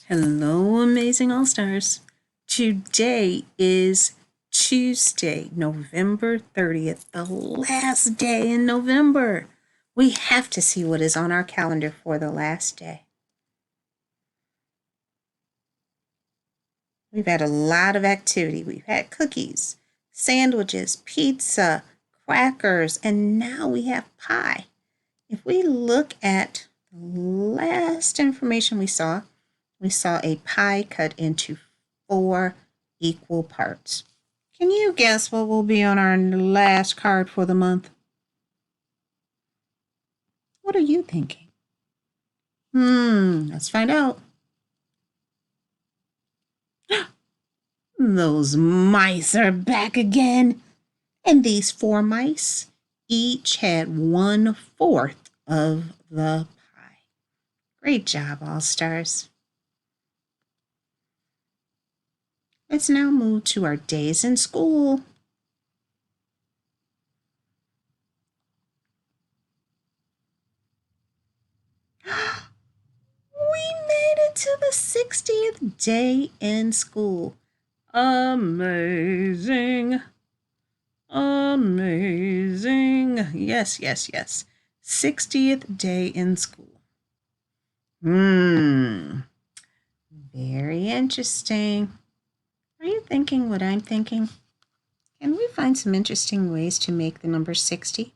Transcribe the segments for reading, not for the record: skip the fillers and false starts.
Hello, amazing all stars. Today is Tuesday, November 30th, the last day in November. We have to see what is on our calendar for the last day. We've had a lot of activity. We've had cookies, sandwiches, pizza, crackers, and now we have pie. If we look at the last information we saw a pie cut into 4 equal parts. Can you guess what will be on our last card for the month? What are you thinking? Let's find out. Those mice are back again. And these 4 mice each had 1/4 of the pie. Great job, all stars. Let's now move to our days in school. We made it to the 60th day in school. Amazing. Amazing. Yes. 60th day in school. Very interesting. Are you thinking what I'm thinking? Can we find some interesting ways to make the number 60?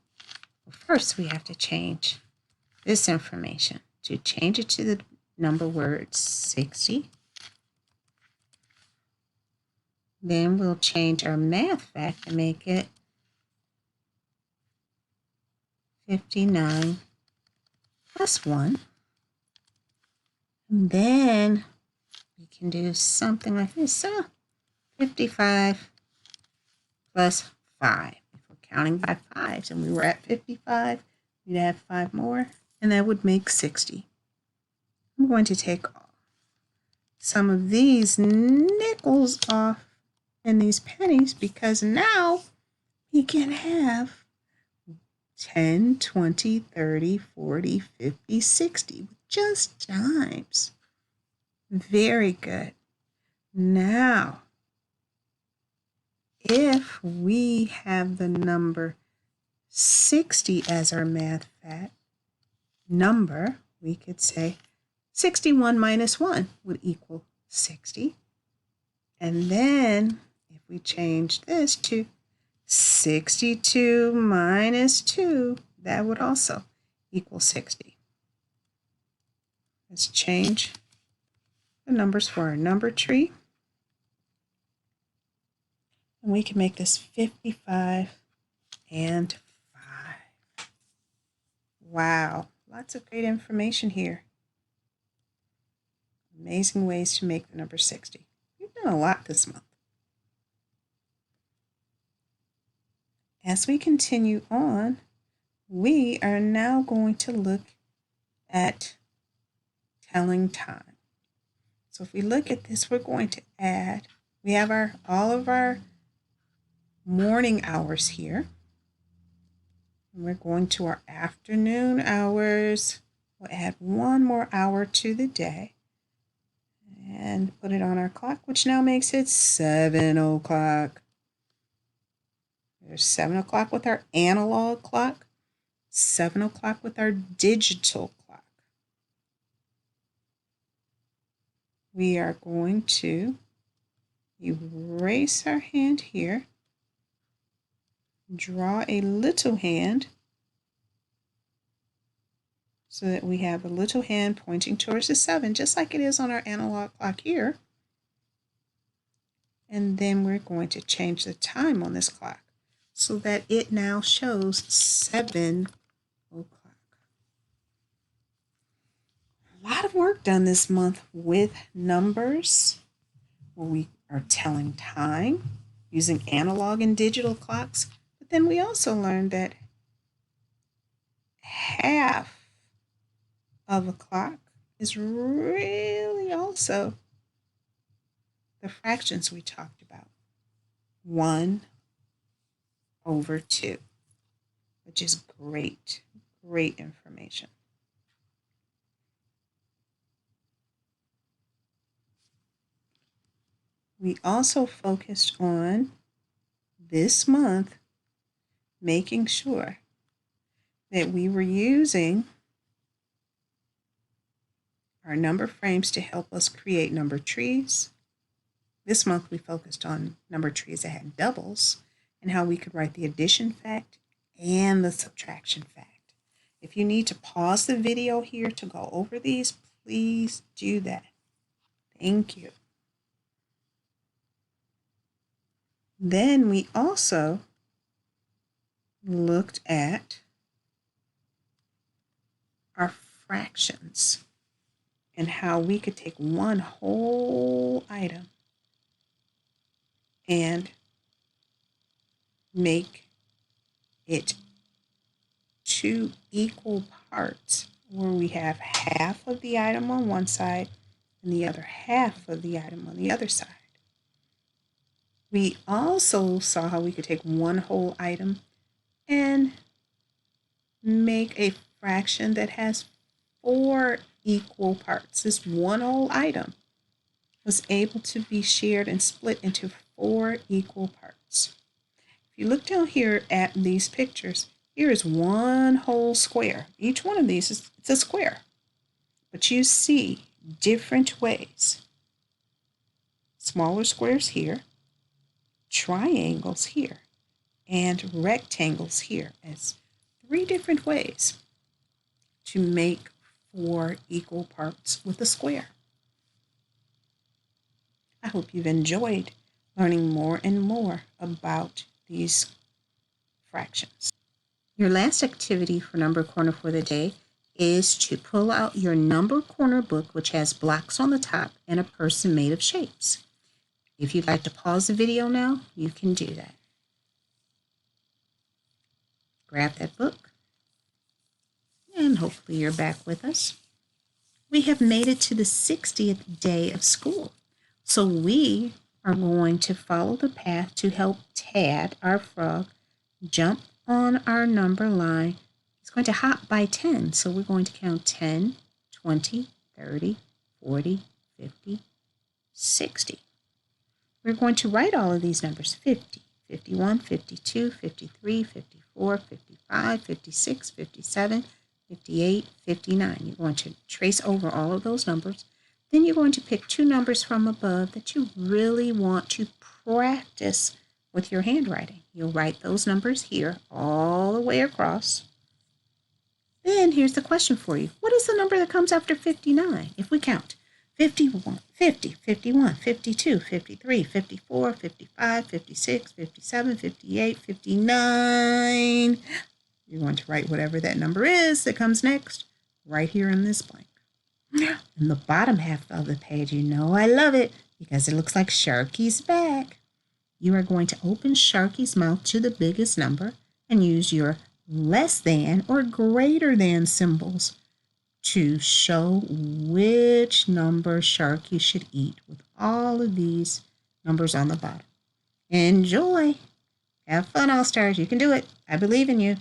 Well, first, we have to change this information. To change it to the number word 60. Then we'll change our math fact to make it 59 plus 1. And then we can do something like this. 55 plus 5. If we're counting by 5s and we were at 55, we'd add 5 more, and that would make 60. I'm going to take some of these nickels off and these pennies because now we can have 10, 20, 30, 40, 50, 60 with just dimes. Very good. Now, if we have the number 60 as our math fact number, we could say 61 minus 1 would equal 60. And then if we change this to 62 minus 2, that would also equal 60. Let's change the numbers for our number tree. And we can make this 55 and 5. Wow, lots of great information here. Amazing ways to make the number 60. We've done a lot this month. As we continue on, we are now going to look at telling time. So if we look at this, we're going to add, we have all of our morning hours here. And we're going to our afternoon hours. We'll add 1 more hour to the day and put it on our clock, which now makes it 7 o'clock. There's 7 o'clock with our analog clock, 7 o'clock with our digital clock. We are going to erase our hand here, draw a little hand so that we have a little hand pointing towards the 7, just like it is on our analog clock here. And then we're going to change the time on this clock so that it now shows 7 o'clock. A lot of work done this month with numbers. We are telling time using analog and digital clocks, but then we also learned that half of a clock is really also the fractions we talked about. 1 over 2, which is great information. we also focused on this month making sure that we were using our number frames to help us create number trees. This month we focused on number trees that had doubles and how we could write the addition fact and the subtraction fact. If you need to pause the video here to go over these, please do that. Thank you. Then we also looked at our fractions and how we could take one whole item and make it two equal parts, where we have half of the item on one side and the other half of the item on the other side. We also saw how we could take one whole item and make a fraction that has 4 equal parts. This one whole item was able to be shared and split into 4 equal parts. If you look down here at these pictures, here is one whole square. Each one of these is a square, but you see different ways. Smaller squares here, triangles here, and rectangles here as 3 different ways to make 4 equal parts with a square. I hope you've enjoyed learning more and more about these fractions. Your last activity for Number Corner for the day is to pull out your Number Corner book, which has blocks on the top and a person made of shapes. If you'd like to pause the video now, you can do that. Grab that book, and hopefully you're back with us. We have made it to the 60th day of school, so we are going to follow the path to help Tad, our frog, jump on our number line. He's going to hop by 10, so we're going to count 10, 20, 30, 40, 50, 60. We're going to write all of these numbers: 50, 51, 52, 53, 54, 55, 56, 57, 58, 59. You're going to trace over all of those numbers. Then you're going to pick 2 numbers from above that you really want to practice with your handwriting. You'll write those numbers here all the way across. Then here's the question for you. What is the number that comes after 59? If we count 51, 50, 51, 52, 53, 54, 55, 56, 57, 58, 59. You're going to write whatever that number is that comes next right here in this blank. In the bottom half of the page, you know I love it because it looks like Sharky's back. You are going to open Sharky's mouth to the biggest number and use your less than or greater than symbols to show which number Sharky should eat with all of these numbers on the bottom. Enjoy! Have fun, All-Stars. You can do it. I believe in you.